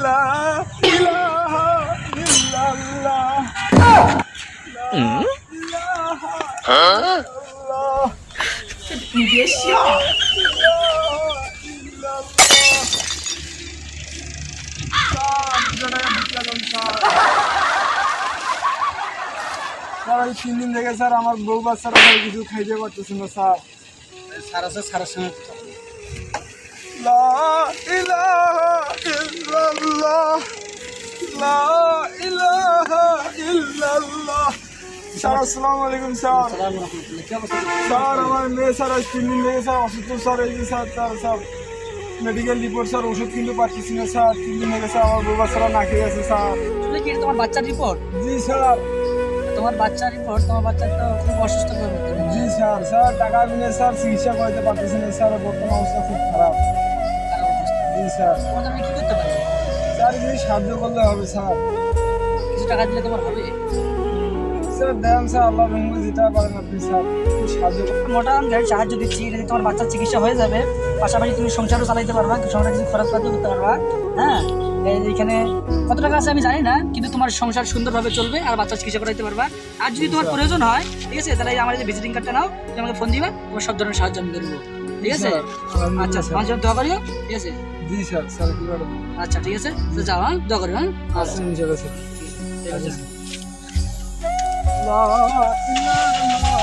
লা ইলাহা ইল্লাল্লাহ你别笑。 স্যার এই 3 দিন থেকে স্যার আমার বউ বাচ্চারা কিছু খাইতে পারতেছে না স্যার। সারা সময় লা ইলাহা ইল্লাল্লাহ লা ইলাহা ইল্লাল্লাহ। স্যার আসসালামু আলাইকুম স্যার। স্যার আমার মেয়ে স্যার আজ 3 দিন থেকে স্যার অসুস্থ স্যার। এই যে sir sir medical report sir, ওষুধ কিনতে পারতেছি না স্যার। 3 দিন থেকে স্যার আমার বউ বাচ্চারা না খেয়ে আছে স্যার। কি তোমার বাচ্চার রিপোর্ট? জি স্যার। তোমার বাচ্চার রিপোর্ট, তোমার বাচ্চা তো খুব অসুস্থ হয়ে পড়ছে। জি স্যার। স্যার টাকা দিলে স্যার চিকিৎসা করতে পারতেছি না স্যার, বর্তমান অবস্থা খুব খারাপ। জি স্যার। তোমাদের আমি কি করতে পারি? স্যার কিছু সাহায্য করলে হবে স্যার। কিছু টাকা দিলে তোমার হবে? স্যার দেন স্যার, আল্লাহ রহমতে যেটা পারেন আপনি স্যার, একটু সাহায্য করুন। মোটামুটি সাহায্য দিচ্ছি, যদি তোমার বাচ্চার চিকিৎসা হয়ে যাবে, পাশাপাশি তুমি সংসারও চালাইতে পারবা, সংসারে কিছু খরচ পাতিও করতে পারবা। হ্যাঁ, এইখানে কত টাকা আছে আমি জানি না, কিন্তু তোমার সংসার সুন্দরভাবে চলবে আর বাচ্চার চিকিৎসা করাইতে পারবা। আর যদি তোমার প্রয়োজন হয়, ঠিক আছে, তাহলে আমার এই যে ভিজিটিং কার্ডটা নাও, তুমি আমাকে ফোন দিবা, তোমার সব ধরনের সাহায্য আমি করবো। ঠিক আছে? আচ্ছা, আমার জন্য দোয়া করিও। ঠিক আছে? জি স্যার। স্যার কি করেন? আচ্ছা ঠিক আছে, তো যাও, হ্যাঁ, দোয়া করিও। হ্যাঁ, আচ্ছা ইনশাআল্লাহ স্যার। ঠিক আছে। লা ইলাহা ইল্লাল্লাহ